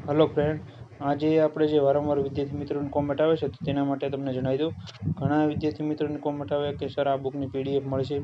Hello friend, आज આપણે જે વારંવાર વિદ્યાર્થી મિત્રોની કોમેન્ટ આવે છે તો તેના માટે તમને જણાવી દઉં. ઘણા વિદ્યાર્થી મિત્રોની કોમેન્ટ આવે કે સર આ બુકની પીડીએફ મળશે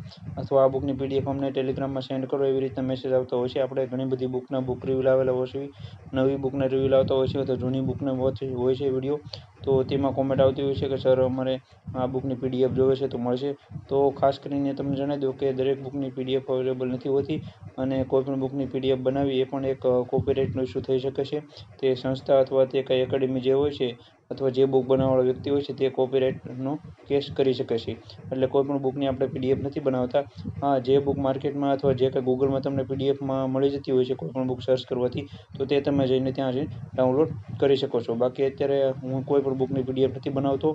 અથવા આ બુકની પીડીએફ અમને ટેલિગ્રામમાં સેન્ડ કરો, એવી રીતના મેસેજ આવતો હોય છે. આપણે ઘણી બધી બુકના બુક રિવ્યૂ લાવેલા હોય છે, નવી બુકના રિવ્યૂ લાવતા હોય છે અથવા જૂની બુકના હોય છે વિડીયો, તો તેમાં કોમેન્ટ આવતી હોય છે કે સર અમારે આ બુકની પીડીએફ જોવે છે તો મળશે. તો ખાસ કરીને તમને જણાવી દઉં કે દરેક બુકની પીડીએફ અવેલેબલ નથી હોતી અને કોઈપણ બુકની પીડીએફ બનાવવી એ પણ એક કોપીરાઇટનો ઇસ્યુ થઈ શકે છે. તે સંસ્થા અથવા તે કંઈ એકેડેમી જે હોય છે અથવા જે બુક બનાવવાવાળો વ્યક્તિ હોય છે તે કોપીરાઇટનો કેસ કરી શકે છે. એટલે કોઈ પણ બુકની આપણે પીડીએફ નથી બનાવતા. હા, જે બુક માર્કેટમાં અથવા જે કંઈ ગૂગલમાં તમને પીડીએફમાં મળી જતી હોય છે કોઈ પણ બુક સર્ચ કરવાથી, તો તે તમે જઈને ત્યાં જઈને ડાઉનલોડ કરી શકો છો. બાકી અત્યારે હું કોઈ પણ બુકની પીડીએફ નથી બનાવતો.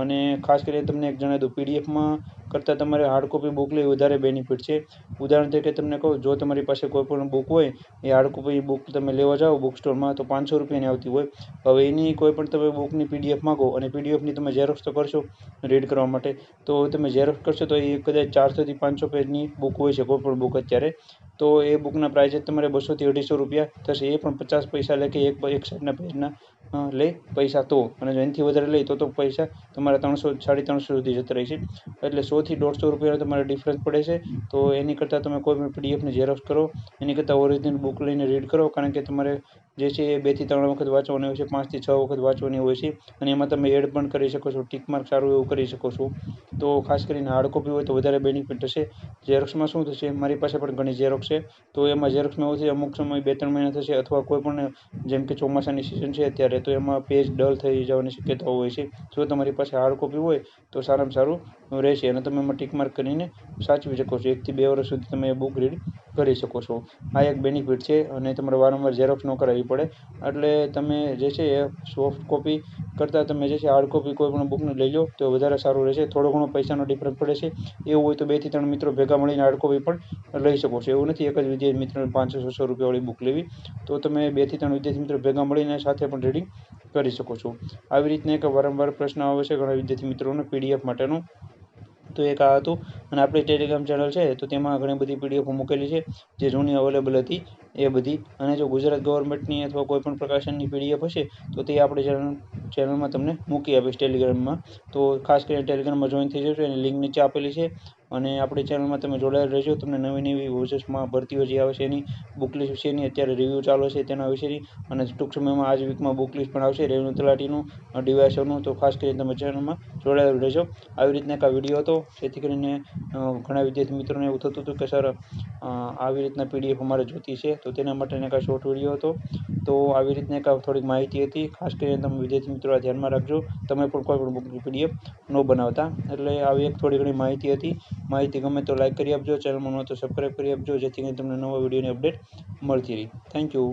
અને ખાસ કરીને તમને એક જણાવી દઉં, પીડીએફમાં કરતાં તમારે હાર્ડ કોપી બુક લેવી વધારે બેનિફિટ છે. ઉદાહરણ તરીકે તમને કહું, જો તમારી પાસે કોઈ પણ બુક હોય, એ હાર્ડ કોપી બુક તમે લેવા જાઓ બુક સ્ટોરમાં તો 500 રૂપિયાની આવતી હોય. હવે એની કોઈ પણ તમે બુકની પીડીએફ માગો અને પીડીએફની તમે ઝેરોક્સ તો કરશો રીડ કરવા માટે, તો તમે ઝેરોક્સ કરશો તો એ કદાચ 400 થી 500 પેજની બુક હોય છે કોઈ પણ બુક અત્યારે. તો એ બુકના પ્રાઇસ જ તમારે 200 થી 250 રૂપિયા થશે. એ પણ 50 પૈસા લે કે એક સાઈડના પેજના લે પૈસા તો, અને જો એનાથી વધારે લે તો પૈસા તમારા 300 350 સુધી જતા રહે છે. એટલે 100 થી 150 રૂપિયાનો તમારે ડિફરન્સ પડે છે. તો એની કરતાં તમે કોઈ પણ પીડીએફની ઝેરોક્સ કરો એની કરતાં ઓરિજિનલ બુક લઈને રીડ કરો, કારણ કે તમારે જે છે એ 2 થી 3 વખત વાંચવાની હોય છે, 5 થી 6 વખત વાંચવાની હોય છે. અને એમાં તમે એડ પણ કરી શકો છો, ટીક માર્ક સારું એવું કરી શકો છો. તો ખાસ કરીને હાર્ડ કોપી હોય તો વધારે બેનિફિટ હશે. ઝેરોક્સમાં શું થશે, મારી પાસે પણ ઘણી ઝેરોક્સ છે, તો એમાં ઝેરોક્સમાં એવું છે અમુક સમય 2-3 મહિના થશે અથવા કોઈ પણ જેમ કે ચોમાસાની સિઝન છે અત્યારે, તો એમાં પેજ ડલ થઈ જવાની શક્યતાઓ હોય છે. જો તમારી પાસે હાર્ડ કોપી હોય તો સારામાં સારું રહેશે અને તમે એમાં ટીક માર્ક કરીને સાચવી શકો છો. 1 થી 2 વર્ષ સુધી તમે એ બુક રીડ કરી શકો છો. આ એક બેનિફિટ છે અને તમારે વારંવાર ઝેરોક્સ ન કરાવવી પડે. એટલે તમે જે છે એ સોફ્ટ કોપી કરતાં તમે જે છે હાર્ડ કોપી કોઈ પણ બુકને લઈ લો તો વધારે સારું રહેશે. થોડો ઘણો પૈસાનો ડિફરન્સ પડે છે. એવું હોય તો 2 થી 3 મિત્રો ભેગા મળીને હાર્ડ કોપી પણ લઈ શકો છો. એવું નથી એક જ વિદ્યાર્થી મિત્રોને 500-600 રૂપિયાવાળી બુક લેવી. તો તમે 2 થી 3 વિદ્યાર્થી મિત્રો ભેગા મળીને સાથે પણ રીડિંગ કરી શકો છો. આવી રીતના એક વારંવાર પ્રશ્ન આવે છે ઘણા વિદ્યાર્થી મિત્રોને પીડીએફ માટેનું. તો એક આ હતું. અને આપણી ટેલિગ્રામ ચેનલ છે તો તેમાં ઘણી બધી પીડીએફો મૂકેલી છે જે જૂની અવેલેબલ હતી એ બધી. અને જો ગુજરાત ગવર્મેન્ટની અથવા કોઈ પણ પ્રકાશનની પીડીએફ હશે તો તે આપણી ચેનલમાં તમને મૂકી આપીશ ટેલિગ્રામમાં. તો ખાસ કરીને ટેલિગ્રામમાં જોઈન થઈ જજો, એની લિંક નીચે આપેલી છે. અને આપણી ચેનલમાં તમે જોડાયેલ રહેજો. તમને નવી પ્રોસેસમાં ભરતીઓ જે આવે છે એની બુક લિસ્ટ વિશેની અત્યારે રિવ્યૂ ચાલે છે તેના વિશેની, અને ટૂંક સમયમાં આજ વીકમાં બુક લિસ્ટ પણ આવશે રેવન્યુ તલાટીનું, ડીવાયએસઓનું. તો ખાસ કરીને તમે ચેનલમાં જોડાયેલ રહેજો. આવી રીતના એક આ વિડીયો હતો, જેથી કરીને ઘણા વિદ્યાર્થી મિત્રોને એવું થતું હતું કે સર આવી રીતના પીડીએફ અમારે જોતી છે, તો તેના માટેનો એક શોર્ટ વિડીયો હતો. તો આવી રીતના એક થોડીક માહિતી હતી. ખાસ કરીને તમે વિદ્યાર્થી મિત્રો આ ધ્યાનમાં રાખજો, તમે પણ કોઈ પણ બુકની પીડીએફ ન બનાવતા. એટલે આવી એક થોડી ઘણી માહિતી હતી. માહિતી ગમે તો લાઈક કરી આપજો, ચેનલમાં ન તો સબસ્ક્રાઈબ કરી આપજો, જેથી કરીને તમને નવા વિડીયોની અપડેટ મળતી રહે. Thank you.